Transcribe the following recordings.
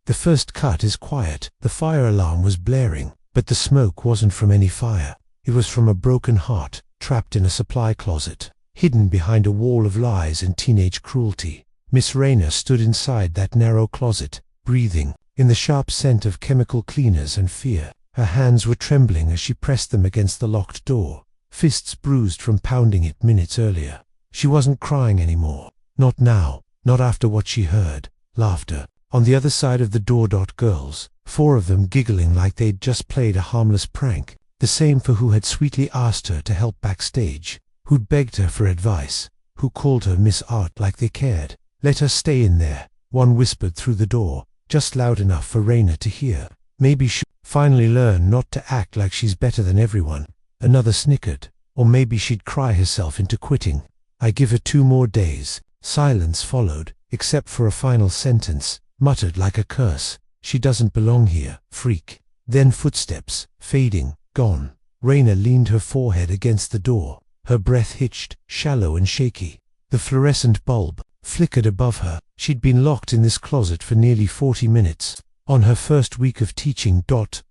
The first cut is quiet. The fire alarm was blaring, but the smoke wasn't from any fire. It was from a broken heart, trapped in a supply closet, hidden behind a wall of lies and teenage cruelty. Miss Rayner stood inside that narrow closet, breathing in the sharp scent of chemical cleaners and fear. Her hands were trembling as she pressed them against the locked door, fists bruised from pounding it minutes earlier. She wasn't crying anymore. Not now, not after what she heard. Laughter. On the other side of the door. Girls, 4 of them giggling like they'd just played a harmless prank. The same for who had sweetly asked her to help backstage, who'd begged her for advice, who called her Miss Art like they cared. Let her stay in there, one whispered through the door, just loud enough for Rayner to hear. Maybe she'll finally learn not to act like she's better than everyone. Another snickered. Or maybe she'd cry herself into quitting. I give her 2 more days. Silence followed, except for a final sentence, muttered like a curse. She doesn't belong here, freak. Then footsteps, fading, gone. Rayner leaned her forehead against the door. Her breath hitched, shallow and shaky. The fluorescent bulb flickered above her. She'd been locked in this closet for nearly 40 minutes. On her first week of teaching.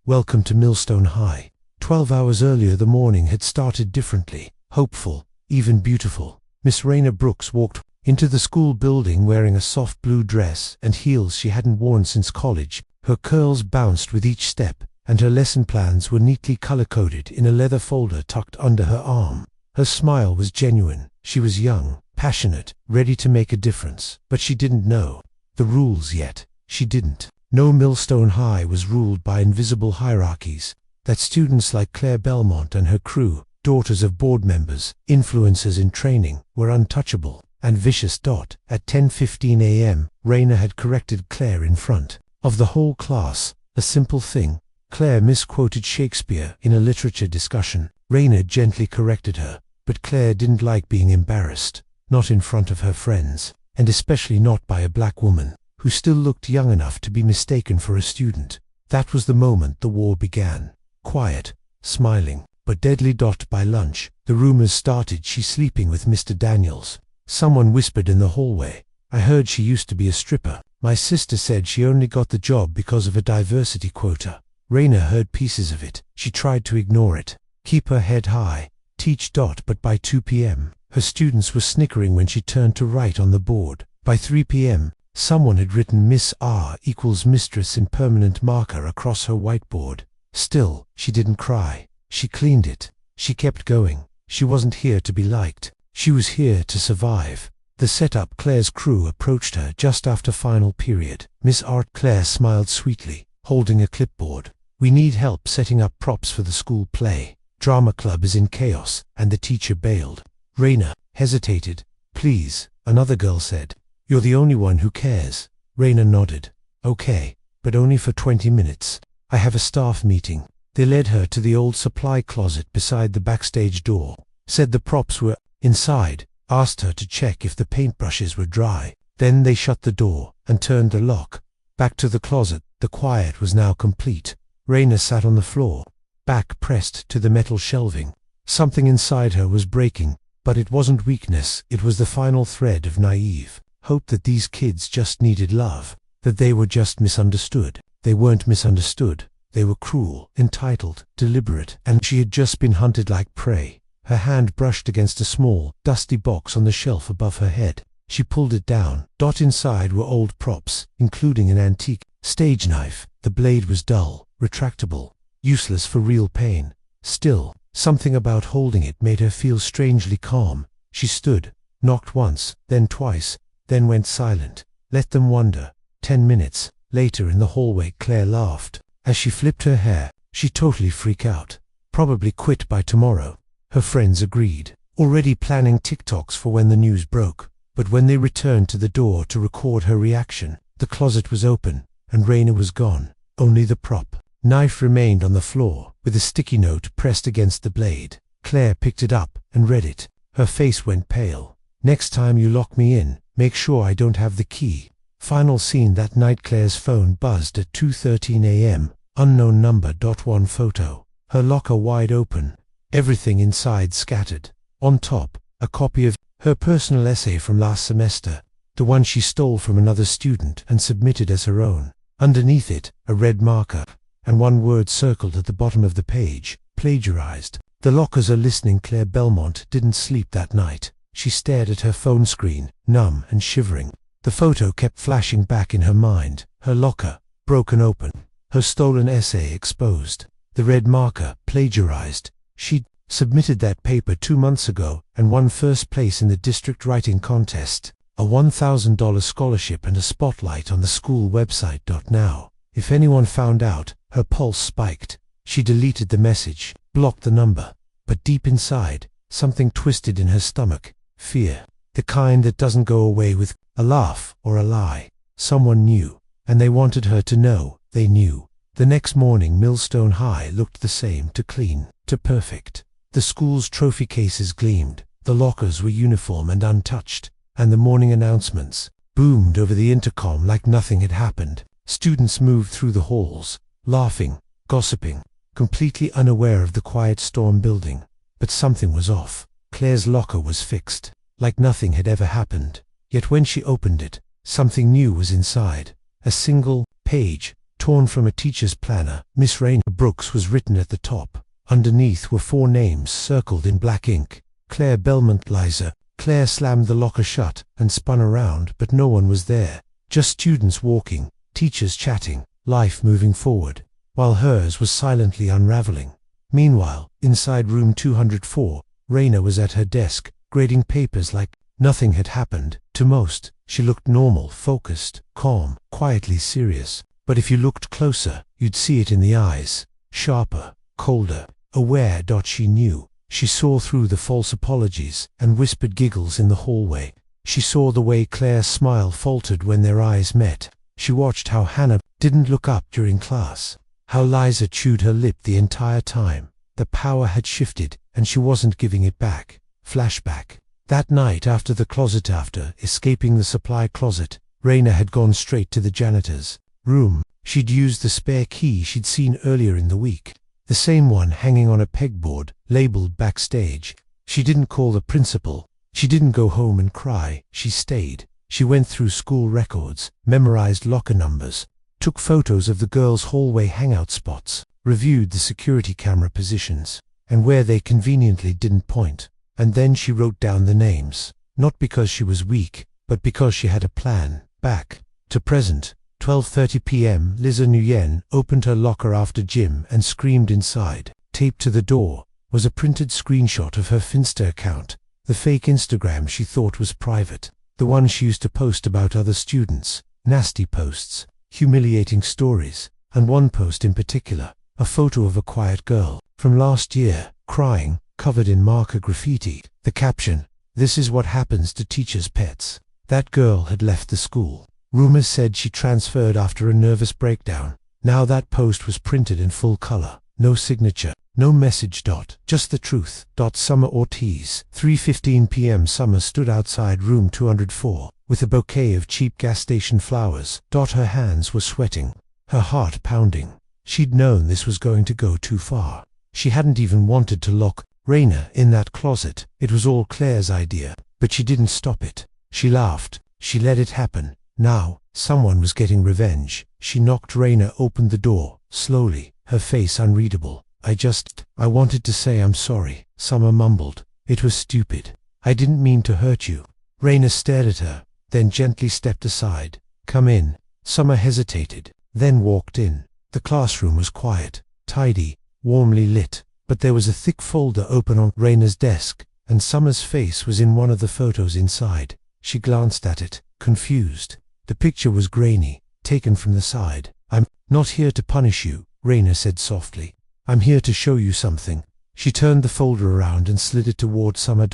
Welcome to Millstone High. 12 hours earlier the morning had started differently, hopeful, even beautiful. Miss Rayner Brooks walked into the school building wearing a soft blue dress and heels she hadn't worn since college. Her curls bounced with each step, and her lesson plans were neatly color-coded in a leather folder tucked under her arm. Her smile was genuine. She was young, passionate, ready to make a difference. But she didn't know the rules yet. She didn't. No, Millstone High was ruled by invisible hierarchies, that students like Claire Belmont and her crew, daughters of board members, influencers in training, were untouchable and vicious. At 10:15 a.m., Rayner had corrected Claire in front of the whole class. A simple thing. Claire misquoted Shakespeare in a literature discussion. Rayner gently corrected her, but Claire didn't like being embarrassed, not in front of her friends, and especially not by a black woman, who still looked young enough to be mistaken for a student. That was the moment the war began. Quiet, smiling, but deadly. By lunch, the rumors started she's sleeping with Mr. Daniels. Someone whispered in the hallway, I heard she used to be a stripper. My sister said she only got the job because of a diversity quota. Rayner heard pieces of it. She tried to ignore it, keep her head high, teach. But by 2 p.m., her students were snickering when she turned to write on the board. By 3 p.m., someone had written Miss R equals mistress in permanent marker across her whiteboard. Still, she didn't cry. She cleaned it. She kept going. She wasn't here to be liked. She was here to survive. The setup. Claire's crew approached her just after final period. Miss Art. Claire smiled sweetly, holding a clipboard. We need help setting up props for the school play. Drama club is in chaos, and the teacher bailed. Rayner hesitated. Please, another girl said. You're the only one who cares. Rayner nodded. Okay, but only for 20 minutes. I have a staff meeting. They led her to the old supply closet beside the backstage door, said the props were inside, asked her to check if the paintbrushes were dry. Then they shut the door and turned the lock. Back to the closet. The quiet was now complete. Rayner sat on the floor, back pressed to the metal shelving. Something inside her was breaking, but it wasn't weakness. It was the final thread of naive hope that these kids just needed love, that they were just misunderstood. They weren't misunderstood. They were cruel, entitled, deliberate, and she had just been hunted like prey. Her hand brushed against a small, dusty box on the shelf above her head. She pulled it down. Inside were old props, including an antique stage knife. The blade was dull, retractable, useless for real pain. Still, something about holding it made her feel strangely calm. She stood, knocked once, then twice, then went silent. Let them wonder. 10 minutes later in the hallway, Claire laughed. As she flipped her hair, she'd totally freak out. Probably quit by tomorrow. Her friends agreed, already planning TikToks for when the news broke. But when they returned to the door to record her reaction, the closet was open, and Rayner was gone. Only the prop knife remained on the floor, with a sticky note pressed against the blade. Claire picked it up and read it. Her face went pale. Next time you lock me in, make sure I don't have the key. Final scene. That night Claire's phone buzzed at 2:13 a.m. Unknown number. One photo. Her locker wide open. Everything inside scattered. On top, a copy of her personal essay from last semester, the one she stole from another student and submitted as her own. Underneath it, a red marker, and one word circled at the bottom of the page: plagiarized. The lockers are listening. Claire Belmont didn't sleep that night. She stared at her phone screen, numb and shivering. The photo kept flashing back in her mind. Her locker, broken open. Her stolen essay exposed. The red marker, plagiarized. She'd submitted that paper 2 months ago and won first place in the district writing contest. A $1,000 scholarship and a spotlight on the school website. Now, if anyone found out, her pulse spiked. She deleted the message, blocked the number. But deep inside, something twisted in her stomach. Fear. The kind that doesn't go away with a laugh or a lie. Someone knew, and they wanted her to know they knew. The next morning, Millstone High looked the same, to clean, to perfect. The school's trophy cases gleamed, the lockers were uniform and untouched, and the morning announcements boomed over the intercom like nothing had happened. Students moved through the halls, laughing, gossiping, completely unaware of the quiet storm building. But something was off. Claire's locker was fixed, like nothing had ever happened. Yet when she opened it, something new was inside. A single page, torn from a teacher's planner. Miss Raina Brooks was written at the top. Underneath were 4 names circled in black ink. Claire Belmont. Liza. Claire slammed the locker shut and spun around, but no one was there. Just students walking, teachers chatting, life moving forward, while hers was silently unraveling. Meanwhile, inside room 204, Raina was at her desk, grading papers like nothing had happened. To most, she looked normal, focused, calm, quietly serious. But if you looked closer, you'd see it in the eyes. Sharper, colder, aware. She knew. She saw through the false apologies and whispered giggles in the hallway. She saw the way Claire's smile faltered when their eyes met. She watched how Hannah didn't look up during class, how Liza chewed her lip the entire time. The power had shifted, and she wasn't giving it back. Flashback. That night after the closet, after escaping the supply closet, Raina had gone straight to the janitor's room. She'd used the spare key she'd seen earlier in the week, the same one hanging on a pegboard, labeled backstage. She didn't call the principal. She didn't go home and cry. She stayed. She went through school records, memorized locker numbers, took photos of the girls' hallway hangout spots, reviewed the security camera positions, and where they conveniently didn't point. And then she wrote down the names, not because she was weak, but because she had a plan. Back to present. 12:30 p.m. Liza Nguyen opened her locker after gym and screamed inside. Taped to the door was a printed screenshot of her Finsta account, the fake Instagram she thought was private, the one she used to post about other students, nasty posts, humiliating stories, and one post in particular, a photo of a quiet girl from last year, crying, covered in marker graffiti. The caption: "This is what happens to teachers' pets." That girl had left the school. Rumors said she transferred after a nervous breakdown. Now that post was printed in full color. No signature, no message. Just the truth. Summer Ortiz. 3:15 p.m. Summer stood outside room 204 with a bouquet of cheap gas station flowers. Her hands were sweating, her heart pounding. She'd known this was going to go too far. She hadn't even wanted to lock Raina in that closet. It was all Claire's idea, but she didn't stop it. She laughed. She let it happen. Now, someone was getting revenge. She knocked. Raina opened the door, slowly, her face unreadable. I wanted to say I'm sorry," Summer mumbled. "It was stupid. I didn't mean to hurt you." Raina stared at her, then gently stepped aside. "Come in." Summer hesitated, then walked in. The classroom was quiet, tidy, warmly lit, but there was a thick folder open on Raina's desk, and Summer's face was in one of the photos inside. She glanced at it, confused. The picture was grainy, taken from the side. "I'm not here to punish you," Raina said softly. "I'm here to show you something." She turned the folder around and slid it toward Summer.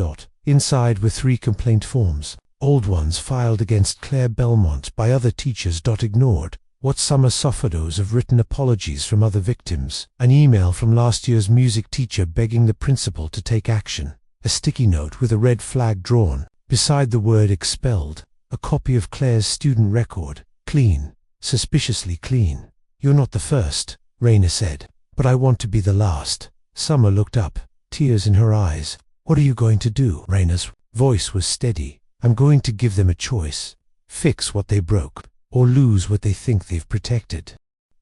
Inside were 3 complaint forms, old ones filed against Claire Belmont by other teachers. Ignored. What Summer saw: photos of written apologies from other victims, an email from last year's music teacher begging the principal to take action, a sticky note with a red flag drawn beside the word expelled, a copy of Claire's student record, clean, suspiciously clean. "You're not the first," Raina said, "but I want to be the last." Summer looked up, tears in her eyes. "What are you going to do?" Raina's voice was steady. "I'm going to give them a choice. Fix what they broke, or lose what they think they've protected.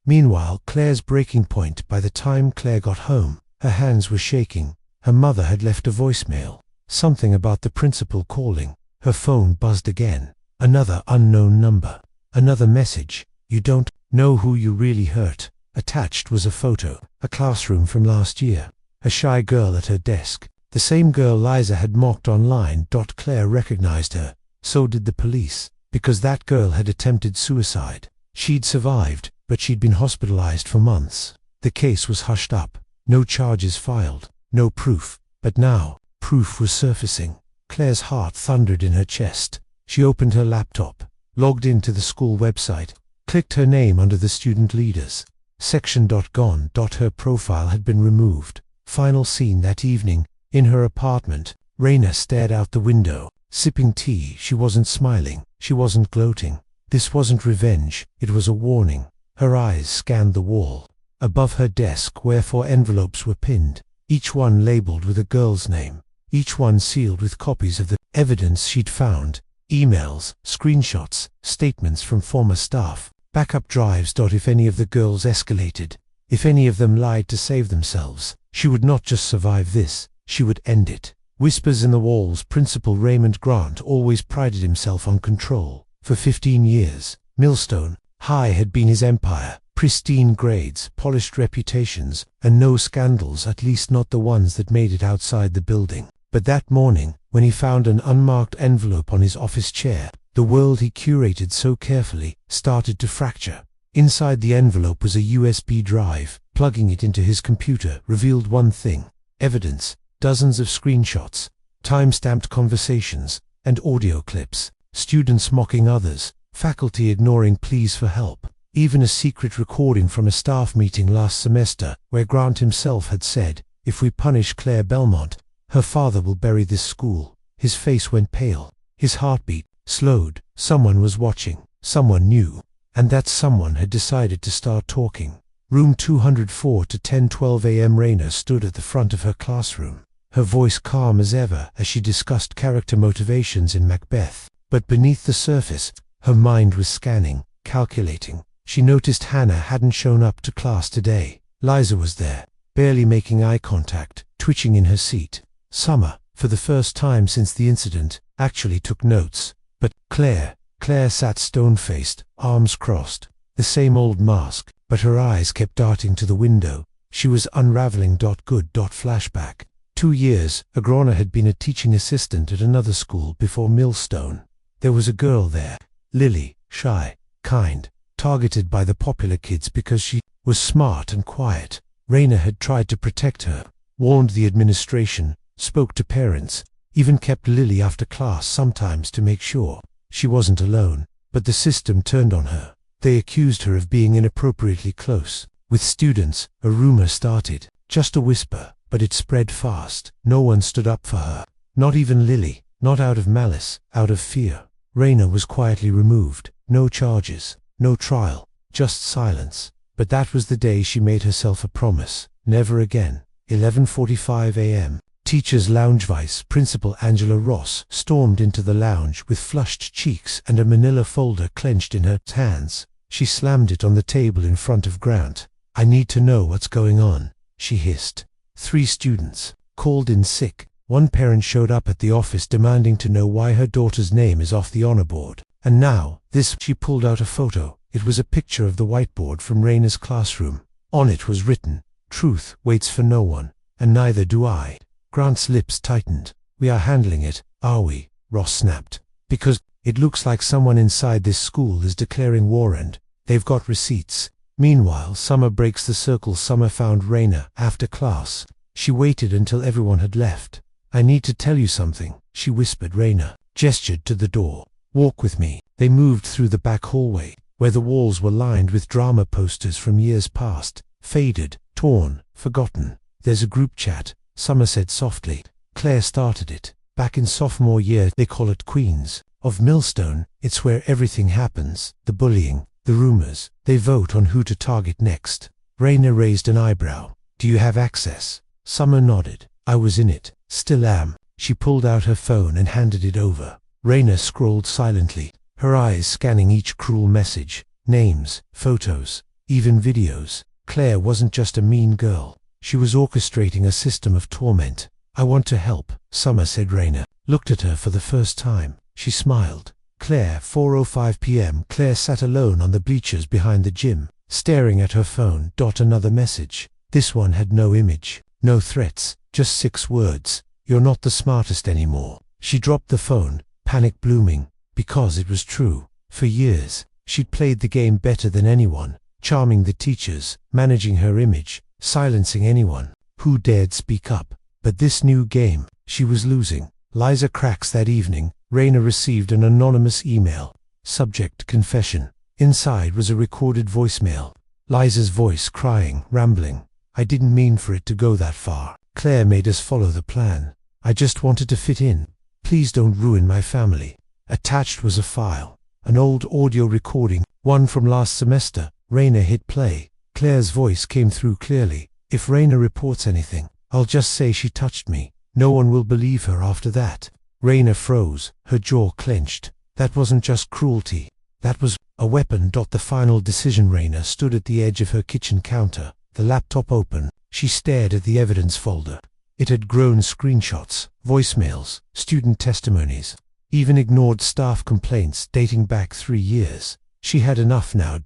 Meanwhile, Claire's breaking point. By the time Claire got home, her hands were shaking. Her mother had left a voicemail. Something about the principal calling. Her phone buzzed again. Another unknown number. Another message. You don't know who you really hurt. Attached was a photo. A classroom from last year. A shy girl at her desk. The same girl Liza had mocked online. Claire recognized her. So did the police, because that girl had attempted suicide. She'd survived, but she'd been hospitalized for months. The case was hushed up. No charges filed. No proof. But now, proof was surfacing. Claire's heart thundered in her chest. She opened her laptop, logged into the school website, clicked her name under the student leaders section. Gone. Her profile had been removed. Final scene that evening, in her apartment. Raina stared out the window, sipping tea. She wasn't smiling. She wasn't gloating. This wasn't revenge. It was a warning. Her eyes scanned the wall. Above her desk where 4 envelopes were pinned, each one labeled with a girl's name, each one sealed with copies of the evidence she'd found, emails, screenshots, statements from former staff, backup drives. If any of the girls escalated, if any of them lied to save themselves, she would not just survive this, she would end it. Whispers in the walls. Principal Raymond Grant always prided himself on control. For 15 years, Millstone High had been his empire. Pristine grades, polished reputations, and no scandals, at least not the ones that made it outside the building. But that morning, when he found an unmarked envelope on his office chair, the world he curated so carefully started to fracture. Inside the envelope was a USB drive. Plugging it into his computer revealed one thing: evidence, dozens of screenshots, time-stamped conversations, and audio clips. Students mocking others, faculty ignoring pleas for help. Even a secret recording from a staff meeting last semester, where Grant himself had said, "If we punish Claire Belmont, her father will bury this school." His face went pale. His heartbeat slowed. Someone was watching. Someone new. And that someone had decided to start talking. Room 204 to 10:12 a.m. Raina stood at the front of her classroom, her voice calm as ever as she discussed character motivations in Macbeth. But beneath the surface, her mind was scanning, calculating. She noticed Hannah hadn't shown up to class today. Liza was there, barely making eye contact, twitching in her seat. Summer, for the first time since the incident, actually took notes. But Claire sat stone-faced, arms crossed. The same old mask, but her eyes kept darting to the window. She was unraveling. Good. Flashback. 2 years, Agrona had been a teaching assistant at another school before Millstone. There was a girl there, Lily, shy, kind, targeted by the popular kids because she was smart and quiet. Raina had tried to protect her, warned the administration, spoke to parents, even kept Lily after class sometimes to make sure she wasn't alone. But the system turned on her. They accused her of being inappropriately close with students. A rumor started, just a whisper, but it spread fast. No one stood up for her, not even Lily, not out of malice, out of fear. Raina was quietly removed. No charges, no trial, just silence. But that was the day she made herself a promise. Never again. 11:45 a.m. Teacher's Lounge. Vice Principal Angela Ross stormed into the lounge with flushed cheeks and a manila folder clenched in her hands. She slammed it on the table in front of Grant. "I need to know what's going on," she hissed. 3 students called in sick. One parent showed up at the office demanding to know why her daughter's name is off the honor board. And now, this. She pulled out a photo. It was a picture of the whiteboard from Raina's classroom. On it was written, "Truth waits for no one, and neither do I." Grant's lips tightened. "We are handling it, are we?" Ross snapped. "Because it looks like someone inside this school is declaring war and they've got receipts." Meanwhile, Summer breaks the circle. Summer found Raina after class. She waited until everyone had left. "I need to tell you something," she whispered. Raina gestured to the door. "Walk with me." They moved through the back hallway, where the walls were lined with drama posters from years past, faded, torn, forgotten. "There's a group chat," Summer said softly. "Claire started it. Back in sophomore year, they call it Queens of Millstone. It's where everything happens, the bullying, the rumors. They vote on who to target next." Raina raised an eyebrow. "Do you have access?" Summer nodded. "I was in it. Still am." She pulled out her phone and handed it over. Raina scrolled silently, her eyes scanning each cruel message, names, photos, even videos. Claire wasn't just a mean girl. She was orchestrating a system of torment. "I want to help," Summer said. Raina looked at her for the first time. She smiled. Claire, 4:05 p.m. Claire sat alone on the bleachers behind the gym, staring at her phone. Another message. This one had no image, no threats, just 6 words. "You're not the smartest anymore." She dropped the phone, panic blooming, because it was true. For years, she'd played the game better than anyone, charming the teachers, managing her image, silencing anyone who dared speak up. But this new game, she was losing. Liza cracks. That evening, Raina received an anonymous email. Subject: confession. Inside was a recorded voicemail. Liza's voice crying, rambling. "I didn't mean for it to go that far. Claire made us follow the plan. I just wanted to fit in. Please don't ruin my family." Attached was a file, an old audio recording, one from last semester. Raina hit play. Claire's voice came through clearly. "If Raina reports anything, I'll just say she touched me. No one will believe her after that." Raina froze, her jaw clenched. That wasn't just cruelty. That was a weapon. The final decision. Raina stood at the edge of her kitchen counter, the laptop open. She stared at the evidence folder. It had grown: screenshots, voicemails, student testimonies, even ignored staff complaints dating back 3 years. She had enough now.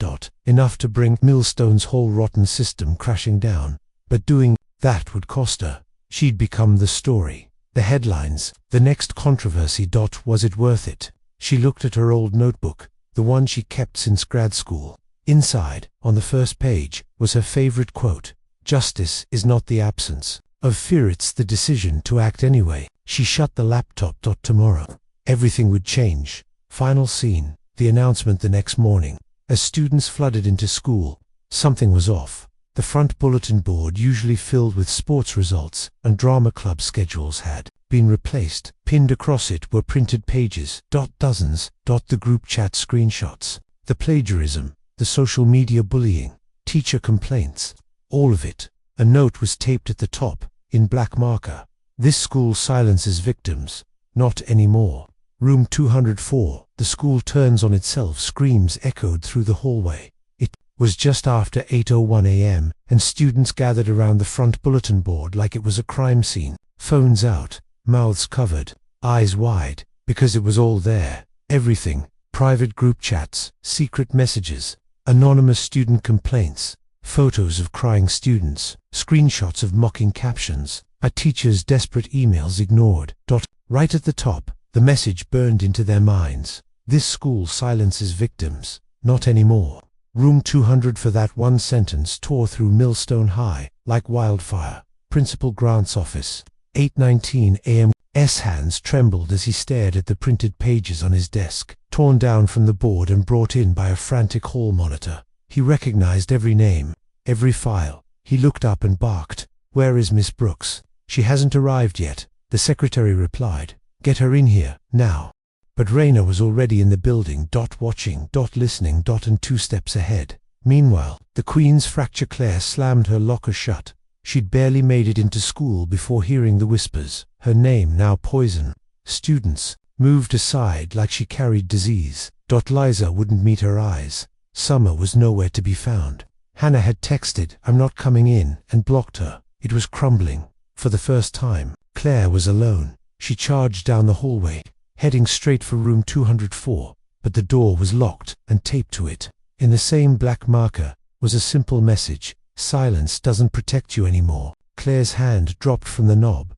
Enough to bring Millstone's whole rotten system crashing down. But doing that would cost her. She'd become the story, the headlines, the next controversy. Was it worth it? She looked at her old notebook, the one she kept since grad school. Inside, on the first page, was her favorite quote: "Justice is not the absence of fear, it's the decision to act anyway." She shut the laptop. Tomorrow, everything would change. Final scene, the announcement the next morning. As students flooded into school, something was off. The front bulletin board, usually filled with sports results and drama club schedules, had been replaced. Pinned across it were printed pages, dozens, the group chat screenshots, the plagiarism, the social media bullying, teacher complaints, all of it. A note was taped at the top, in black marker: "This school silences victims. Not anymore." Room 204. The school turns on itself. Screams echoed through the hallway. It was just after 8:01 a.m., and students gathered around the front bulletin board like it was a crime scene. Phones out, mouths covered, eyes wide, because it was all there. Everything: private group chats, secret messages, anonymous student complaints, photos of crying students, screenshots of mocking captions, a teacher's desperate emails ignored. Right at the top, the message burned into their minds: "This school silences victims. Not anymore." Room 200. For that one sentence tore through Millstone High like wildfire. Principal Grant's office, 8:19 a.m. S. hands trembled as he stared at the printed pages on his desk, torn down from the board and brought in by a frantic hall monitor. He recognized every name, every file. He looked up and barked, "Where is Miss Brooks?" "She hasn't arrived yet," the secretary replied. "Get her in here, now." But Raina was already in the building, watching, listening, and 2 steps ahead. Meanwhile, the Queen's fracture. Claire slammed her locker shut. She'd barely made it into school before hearing the whispers. Her name now poison. Students moved aside like she carried disease. Liza wouldn't meet her eyes. Summer was nowhere to be found. Hannah had texted, "I'm not coming in," and blocked her. It was crumbling. For the first time, Claire was alone. She charged down the hallway, heading straight for room 204, but the door was locked, and taped to it, in the same black marker, was a simple message: "Silence doesn't protect you anymore." Claire's hand dropped from the knob.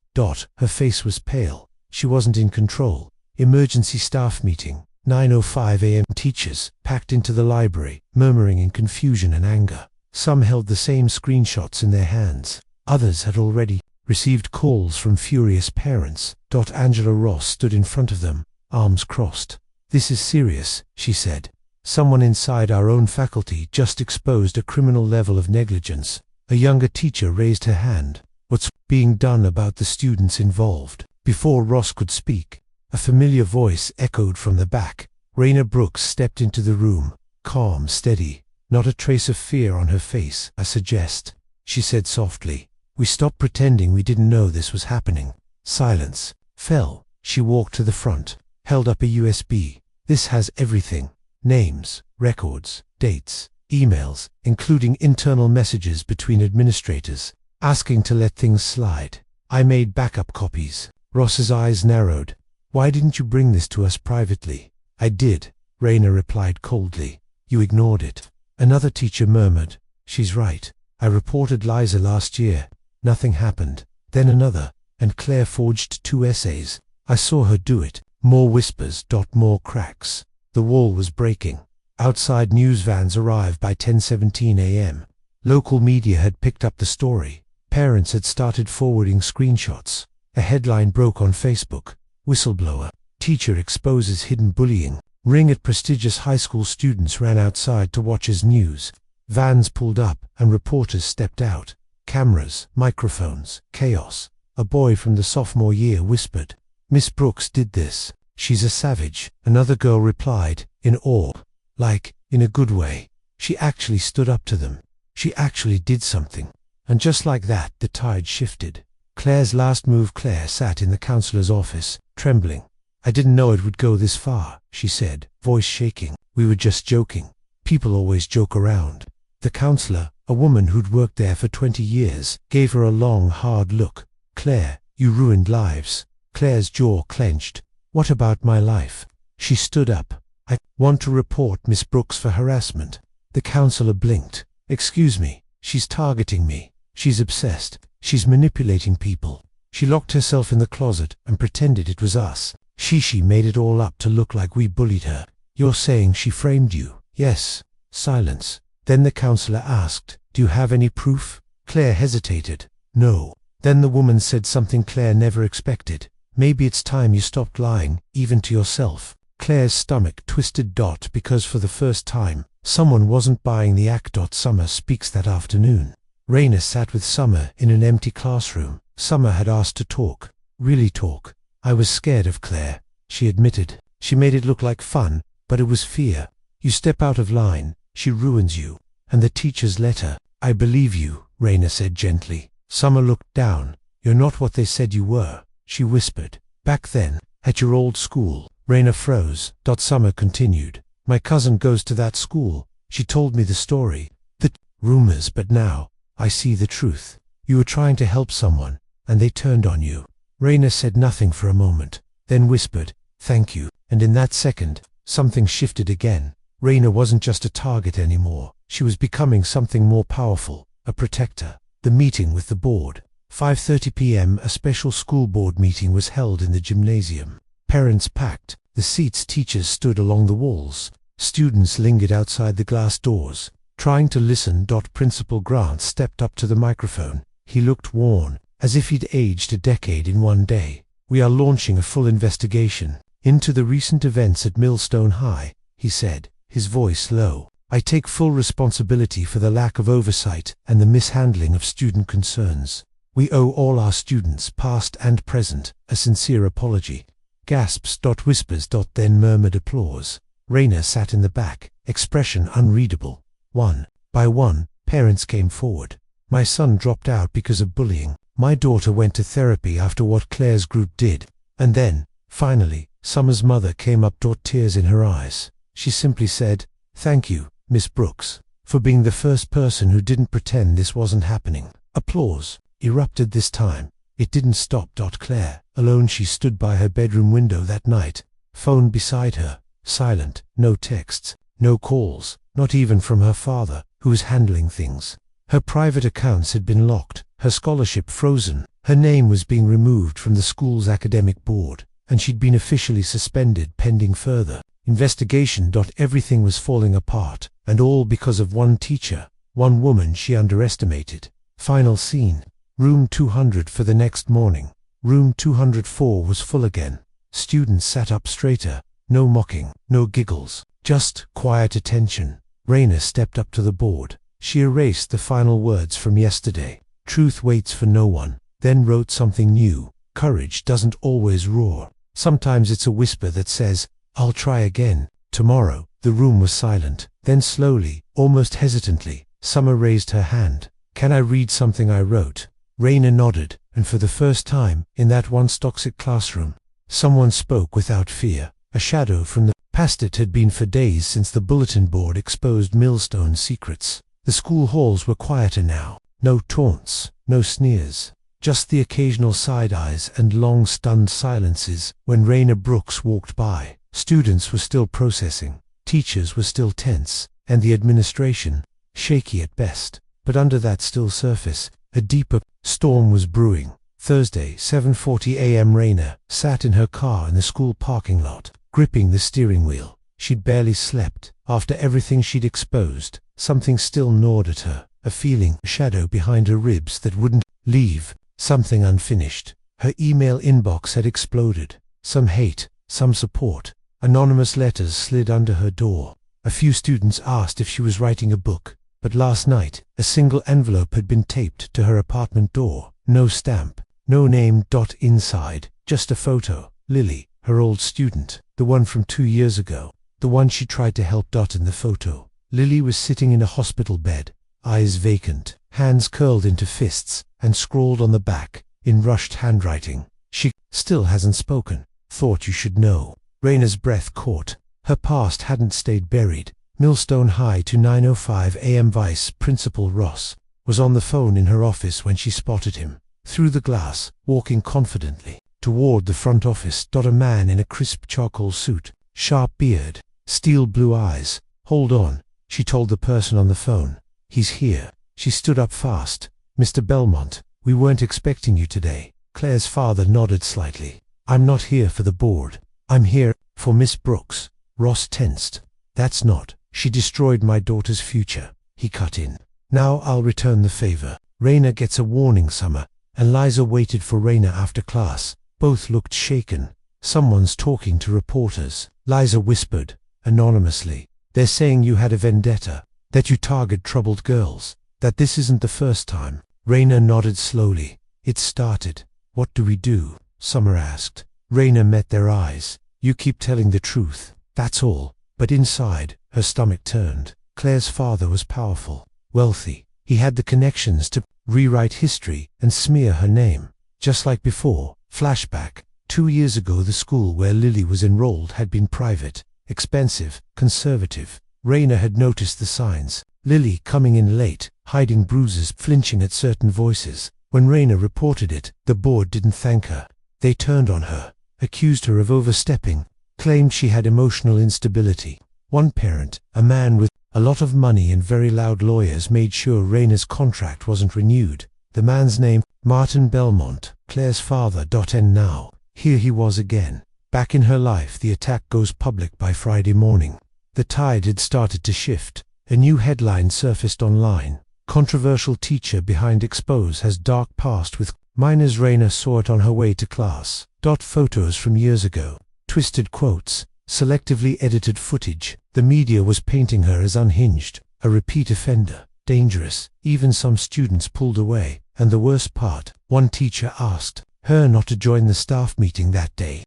Her face was pale. She wasn't in control. Emergency staff meeting, 9:05 a.m. Teachers packed into the library, murmuring in confusion and anger. Some held the same screenshots in their hands. Others had already received calls from furious parents. Angela Ross stood in front of them, arms crossed. "This is serious," she said. "Someone inside our own faculty just exposed a criminal level of negligence." A younger teacher raised her hand. "What's being done about the students involved?" Before Ross could speak, a familiar voice echoed from the back. Raina Brooks stepped into the room, calm, steady, not a trace of fear on her face. "I suggest," she said softly, "we stop pretending we didn't know this was happening." Silence fell. She walked to the front, held up a USB. This has everything. Names, records, dates, emails, including internal messages between administrators, asking to let things slide. I made backup copies. Ross's eyes narrowed. Why didn't you bring this to us privately? I did, Raina replied coldly. You ignored it. Another teacher murmured. She's right. I reported Liza last year. Nothing happened. Then another, and Claire forged 2 essays. I saw her do it. More whispers. More cracks. The wall was breaking. Outside news vans arrived by 10:17 a.m. Local media had picked up the story. Parents had started forwarding screenshots. A headline broke on Facebook. Whistleblower. Teacher exposes hidden bullying. Ring at prestigious high school. Students ran outside to watch as news. Vans pulled up and reporters stepped out. Cameras, microphones, chaos. A boy from the sophomore year whispered, Miss Brooks did this. She's a savage. Another girl replied, in awe. Like, in a good way. She actually stood up to them. She actually did something. And just like that, the tide shifted. Claire's last move. Claire sat in the counselor's office, trembling. I didn't know it would go this far, she said, voice shaking. We were just joking. People always joke around. The counselor, a woman who'd worked there for 20 years, gave her a long, hard look. Claire, you ruined lives. Claire's jaw clenched. What about my life? She stood up. I want to report Miss Brooks for harassment. The counselor blinked. Excuse me, she's targeting me. She's obsessed. She's manipulating people. She locked herself in the closet and pretended it was us. She made it all up to look like we bullied her. You're saying she framed you? Yes. Silence. Then the counselor asked, do you have any proof? Claire hesitated. No. Then the woman said something Claire never expected. Maybe it's time you stopped lying, even to yourself. Claire's stomach twisted. Because for the first time, someone wasn't buying the act. Summer speaks that afternoon. Raina sat with Summer in an empty classroom. Summer had asked to talk. Really talk. I was scared of Claire, she admitted. She made it look like fun, but it was fear. You step out of line, she ruins you. And the teacher's letter. I believe you, Raina said gently. Summer looked down. You're not what they said you were, she whispered. Back then, at your old school. Raina froze. Summer continued. My cousin goes to that school. She told me the story. The rumors, but now, I see the truth. You were trying to help someone, and they turned on you. Raina said nothing for a moment, then whispered, thank you. And in that second, something shifted again. Raina wasn't just a target anymore. She was becoming something more powerful, a protector. The meeting with the board. 5:30 p.m. A special school board meeting was held in the gymnasium. Parents packed. The seats. Teachers stood along the walls. Students lingered outside the glass doors, trying to listen. Principal Grant stepped up to the microphone. He looked worn, as if he'd aged a decade in one day. We are launching a full investigation into the recent events at Millstone High, he said, his voice low. I take full responsibility for the lack of oversight and the mishandling of student concerns. We owe all our students, past and present, a sincere apology. Gasps. Whispers. Then murmured applause. Raina sat in the back, expression unreadable. One by one, parents came forward. My son dropped out because of bullying. My daughter went to therapy after what Claire's group did. And then, finally, Summer's mother came up. Tears in her eyes. She simply said, thank you, Miss Brooks, for being the first person who didn't pretend this wasn't happening. Applause erupted this time. It didn't stop. Claire, alone, she stood by her bedroom window that night, phone beside her, silent, no texts, no calls, not even from her father, who was handling things. Her private accounts had been locked, her scholarship frozen, her name was being removed from the school's academic board, and she'd been officially suspended pending further investigation. Everything was falling apart, and all because of one teacher, one woman she underestimated. Final scene. Room 200 for the next morning. Room 204 was full again. Students sat up straighter. No mocking, no giggles, just quiet attention. Raina stepped up to the board. She erased the final words from yesterday. Truth waits for no one. Then wrote something new. Courage doesn't always roar. Sometimes it's a whisper that says, I'll try again, tomorrow. The room was silent. Then slowly, almost hesitantly, Summer raised her hand. Can I read something I wrote? Raina nodded, and for the first time, in that once toxic classroom, someone spoke without fear. a shadow from the past. It had been for days since the bulletin board exposed Millstone's secrets. The school halls were quieter now. No taunts, no sneers. Just the occasional side eyes and long stunned silences when Raina Brooks walked by. Students were still processing, teachers were still tense, and the administration, shaky at best. But under that still surface, a deeper storm was brewing. Thursday, 7:40 a.m. Raina sat in her car in the school parking lot, gripping the steering wheel. She'd barely slept. After everything she'd exposed, something still gnawed at her, a feeling, a shadow behind her ribs that wouldn't leave, something unfinished. Her email inbox had exploded. Some hate, some support. Anonymous letters slid under her door. A few students asked if she was writing a book. But last night, a single envelope had been taped to her apartment door. No stamp, no name. Inside, just a photo. Lily, her old student, the one from 2 years ago, the one she tried to help. In the photo, Lily was sitting in a hospital bed, eyes vacant, hands curled into fists, and scrawled on the back, in rushed handwriting, "She still hasn't spoken. Thought you should know." Raina's breath caught. Her past hadn't stayed buried. Millstone High to 9:05 a.m. Vice Principal Ross was on the phone in her office when she spotted him, through the glass, walking confidently toward the front office. A man in a crisp charcoal suit, sharp beard, steel blue eyes. "Hold on," she told the person on the phone. "He's here." She stood up fast. "Mr. Belmont, we weren't expecting you today." Claire's father nodded slightly. "I'm not here for the board. I'm here for Miss Brooks." Ross tensed. "That's not. She destroyed my daughter's future," he cut in. "Now I'll return the favor." Raina gets a warning. Summer and Liza waited for Raina after class. Both looked shaken. "Someone's talking to reporters," Liza whispered, anonymously. "They're saying you had a vendetta, that you target troubled girls, that this isn't the first time." Raina nodded slowly. "It started." "What do we do?" Summer asked. Raina met their eyes. "You keep telling the truth, that's all." But inside, her stomach turned. Claire's father was powerful, wealthy. He had the connections to rewrite history and smear her name. Just like before. Flashback. 2 years ago, the school where Lily was enrolled had been private, expensive, conservative. Raina had noticed the signs. Lily coming in late, hiding bruises, flinching at certain voices. When Raina reported it, the board didn't thank her. They turned on her, accused her of overstepping, claimed she had emotional instability. One parent, a man with a lot of money and very loud lawyers, made sure Raina's contract wasn't renewed. The man's name, Martin Belmont, Claire's father. And now, here he was again. Back in her life. The attack goes public by Friday morning. The tide had started to shift. A new headline surfaced online. "Controversial teacher behind expose has dark past with minors." Raina saw it on her way to class. Photos from years ago. Twisted quotes. Selectively edited footage. The media was painting her as unhinged, a repeat offender, dangerous. Even some students pulled away. And the worst part, one teacher asked her not to join the staff meeting that day.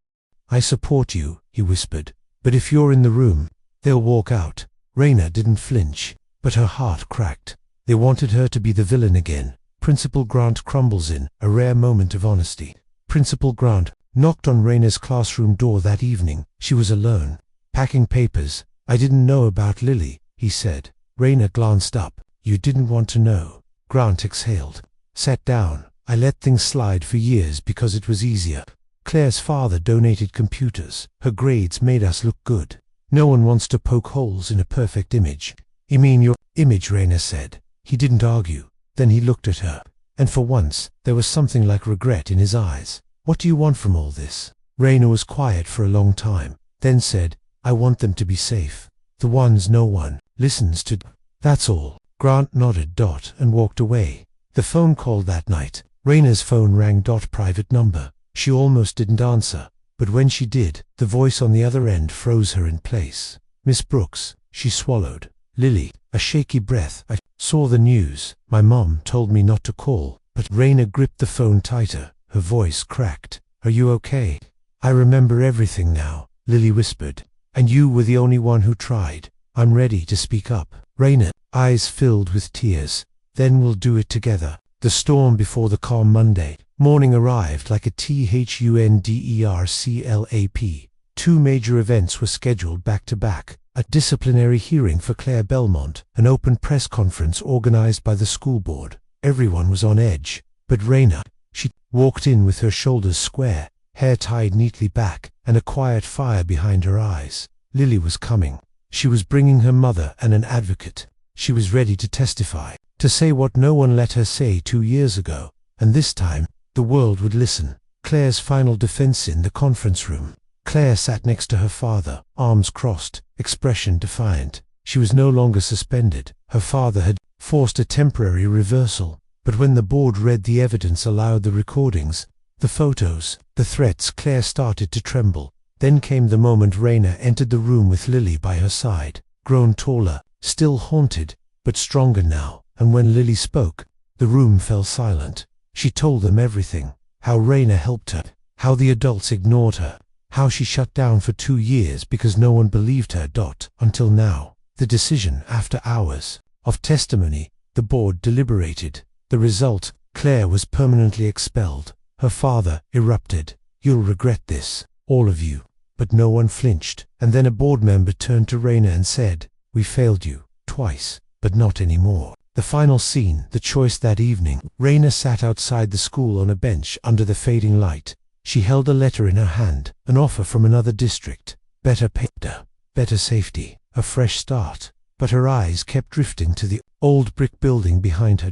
"I support you," he whispered, "but if you're in the room, they'll walk out." Raina didn't flinch, but her heart cracked. They wanted her to be the villain again. Principal Grant crumbles in, a rare moment of honesty. Principal Grant knocked on Raina's classroom door that evening. She was alone, packing papers. "I didn't know about Lily," he said. Raina glanced up. "You didn't want to know." Grant exhaled. "Sat down. I let things slide for years because it was easier. Claire's father donated computers. Her grades made us look good. No one wants to poke holes in a perfect image." "You mean your image," Raina said. He didn't argue. Then he looked at her, and for once, there was something like regret in his eyes. "What do you want from all this?" Raina was quiet for a long time, then said, "I want them to be safe. The ones no one listens to. That's all." Grant nodded. And walked away. The phone called that night. Raina's phone rang. Private number. She almost didn't answer, but when she did, the voice on the other end froze her in place. "Miss Brooks," she swallowed. "Lily," a shaky breath. "I saw the news. My mom told me not to call." But Raina gripped the phone tighter. Her voice cracked. "Are you okay?" "I remember everything now," Lily whispered. "And you were the only one who tried. I'm ready to speak up." Raina, eyes filled with tears. "Then we'll do it together." The storm before the calm Monday morning arrived like a THUNDERCLAP. Two major events were scheduled back to back: a disciplinary hearing for Claire Belmont, an open press conference organized by the school board. Everyone was on edge, but Raina, she walked in with her shoulders square, hair tied neatly back, and a quiet fire behind her eyes. Lily was coming. She was bringing her mother and an advocate. She was ready to testify, to say what no one let her say 2 years ago, and this time, the world would listen. Claire's final defense in the conference room. Claire sat next to her father, arms crossed, expression defiant. She was no longer suspended. Her father had forced a temporary reversal, but when the board read the evidence aloud, the recordings, the photos, the threats, Claire started to tremble. Then came the moment Raina entered the room with Lily by her side, grown taller, still haunted, but stronger now, and when Lily spoke, the room fell silent. She told them everything: how Raina helped her, how the adults ignored her, how she shut down for 2 years because no one believed her. Until now. The decision, after hours of testimony, the board deliberated. The result: Claire was permanently expelled. Her father erupted: "You'll regret this, all of you." But no one flinched, and then a board member turned to Raina and said, "We failed you, twice, but not anymore." The final scene, the choice that evening. Raina sat outside the school on a bench under the fading light. She held a letter in her hand, an offer from another district. Better pay, better safety, a fresh start. But her eyes kept drifting to the old brick building behind her.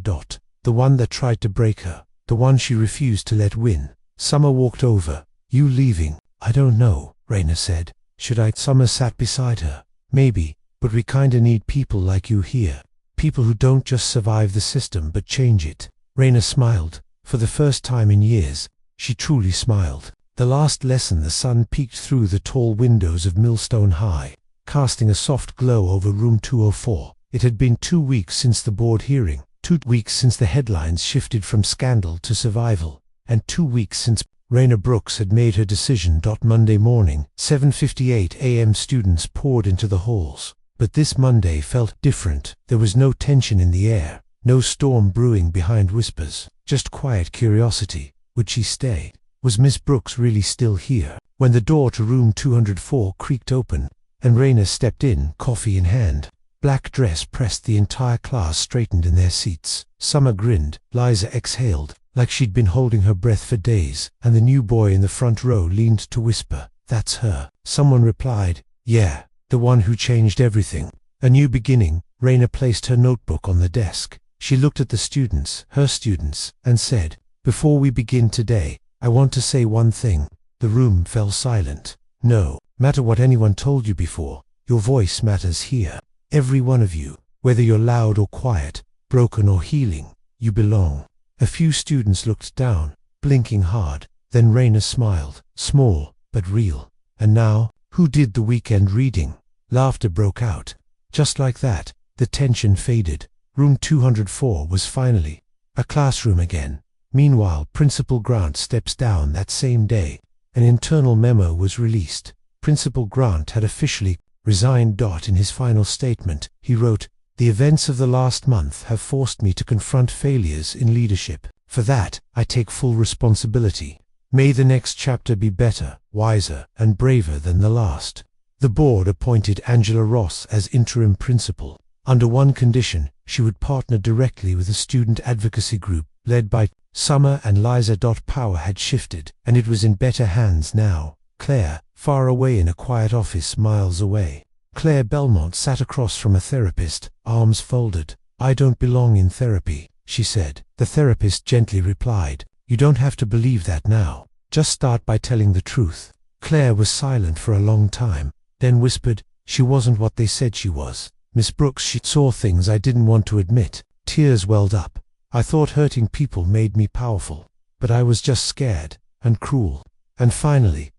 The one that tried to break her, the one she refused to let win. Summer walked over. "You leaving?" "I don't know," Raina said. "Should I?" Summer sat beside her. "Maybe, but we kinda need people like you here. People who don't just survive the system but change it." Raina smiled. For the first time in years, she truly smiled. The last lesson. The sun peeked through the tall windows of Millstone High, casting a soft glow over room 204. It had been 2 weeks since the board hearing, 2 weeks since the headlines shifted from scandal to survival, and 2 weeks since Raina Brooks had made her decision. Monday morning, 7:58 a.m. students poured into the halls. But this Monday felt different. There was no tension in the air, no storm brewing behind whispers, just quiet curiosity. Would she stay? Was Miss Brooks really still here? When the door to room 204 creaked open, and Raina stepped in, coffee in hand, black dress pressed, the entire class straightened in their seats. Summer grinned. Liza exhaled, like she'd been holding her breath for days, and the new boy in the front row leaned to whisper, "That's her." Someone replied, "Yeah, the one who changed everything." A new beginning. Raina placed her notebook on the desk. She looked at the students, her students, and said, "Before we begin today, I want to say one thing." The room fell silent. No matter what anyone told you before, your voice matters here. Every one of you, whether you're loud or quiet, broken or healing, you belong. A few students looked down, blinking hard. Then Raina smiled, small but real. "And now, who did the weekend reading?" Laughter broke out. Just like that, the tension faded. Room 204 was finally a classroom again. Meanwhile, Principal Grant steps down that same day. An internal memo was released. Principal Grant had officially resigned. In his final statement, he wrote, "The events of the last month have forced me to confront failures in leadership. For that, I take full responsibility. May the next chapter be better, wiser, and braver than the last." The board appointed Angela Ross as interim principal. Under one condition: she would partner directly with a student advocacy group led by Summer and Liza. Power had shifted, and it was in better hands now. Claire, far away in a quiet office miles away. Claire Belmont sat across from a therapist, arms folded. "I don't belong in therapy," she said. The therapist gently replied, "You don't have to believe that now. Just start by telling the truth." Claire was silent for a long time, then whispered, "She wasn't what they said she was. Miss Brooks, she saw things I didn't want to admit." Tears welled up. "I thought hurting people made me powerful, but I was just scared and cruel." And finally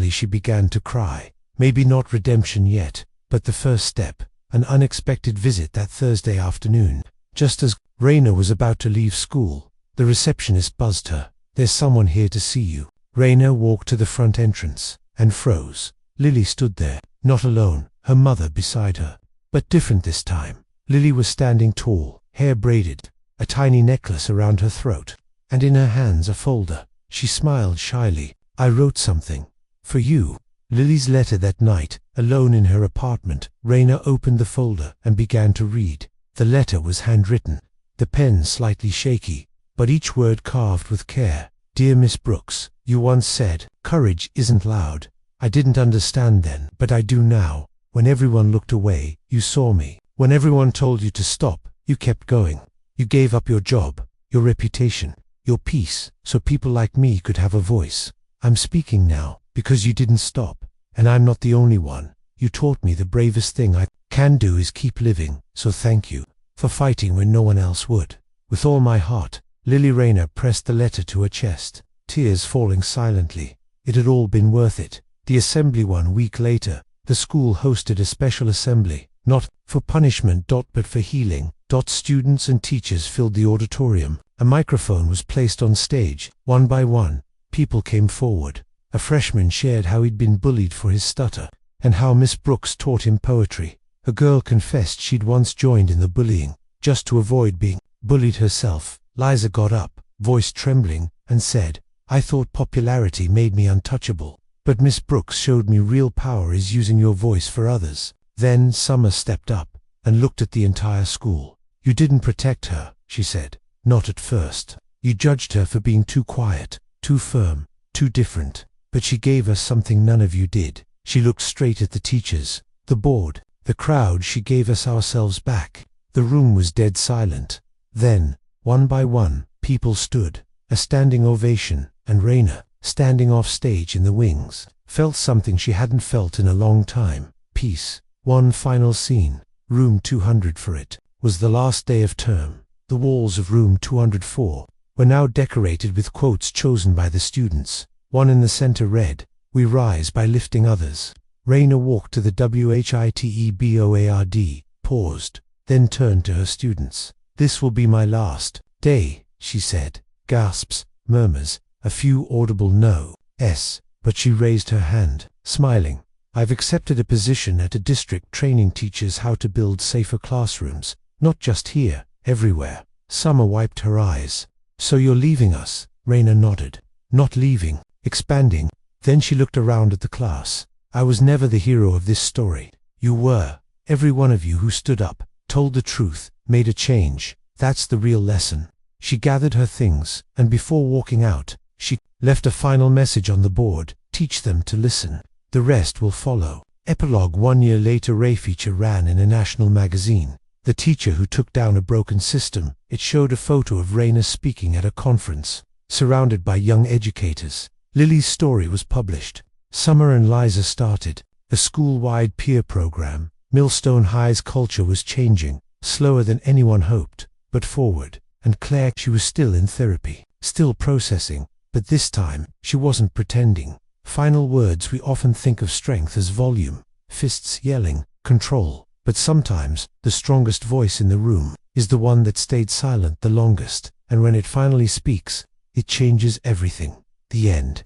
she began to cry. Maybe not redemption yet, but the first step. An unexpected visit that Thursday afternoon. Just as Raina was about to leave school, the receptionist buzzed her. "There's someone here to see you." Raina walked to the front entrance and froze. Lily stood there, not alone, her mother beside her. But different this time. Lily was standing tall, hair braided, a tiny necklace around her throat, and in her hands a folder. She smiled shyly. "I wrote something. For you." Lily's letter that night, alone in her apartment. Raina opened the folder and began to read. The letter was handwritten, the pen slightly shaky, but each word carved with care. Dear Miss Brooks, you once said, courage isn't loud. I didn't understand then, but I do now. When everyone looked away, you saw me. When everyone told you to stop, you kept going. You gave up your job, your reputation, your peace, so people like me could have a voice. I'm speaking now, because you didn't stop. And I'm not the only one. You taught me the bravest thing I can do is keep living, so thank you for fighting when no one else would. With all my heart. Lily. Raina pressed the letter to her chest, tears falling silently. It had all been worth it. The assembly 1 week later, the school hosted a special assembly, not for punishment but for healing. Students and teachers filled the auditorium. A microphone was placed on stage. One by one, people came forward. A freshman shared how he'd been bullied for his stutter, and how Miss Brooks taught him poetry. A girl confessed she'd once joined in the bullying, just to avoid being bullied herself. Liza got up, voice trembling, and said, I thought popularity made me untouchable, but Miss Brooks showed me real power is using your voice for others. Then Summer stepped up and looked at the entire school. You didn't protect her, she said. Not at first. You judged her for being too quiet, too firm, too different. But she gave us something none of you did. She looked straight at the teachers, the board, the crowd. She gave us ourselves back. The room was dead silent. Then, one by one, people stood, a standing ovation, and Raina, standing off stage in the wings, felt something she hadn't felt in a long time. Peace. One final scene. Room 200 for it. Was the last day of term. The walls of room 204 were now decorated with quotes chosen by the students. One in the center read, We rise by lifting others. Raina walked to the WHITEBOARD, paused, then turned to her students. This will be my last day, she said. Gasps, murmurs, a few audible no-s, but she raised her hand, smiling. I've accepted a position at a district training teachers how to build safer classrooms, not just here, everywhere. Summer wiped her eyes. So you're leaving us? Raina nodded. Not leaving, expanding. Then she looked around at the class. I was never the hero of this story. You were. Every one of you who stood up, told the truth, made a change. That's the real lesson. She gathered her things, and before walking out, she left a final message on the board. Teach them to listen. The rest will follow. Epilogue. 1 year later, Ray feature ran in a national magazine. The teacher who took down a broken system. It showed a photo of Raina speaking at a conference, surrounded by young educators. Lily's story was published. Summer and Liza started a school-wide peer program. Millstone High's culture was changing, slower than anyone hoped, but forward. And Claire, she was still in therapy, still processing, but this time, she wasn't pretending. Final words. We often think of strength as volume, fists yelling, control, but sometimes, the strongest voice in the room is the one that stayed silent the longest, and when it finally speaks, it changes everything. The end.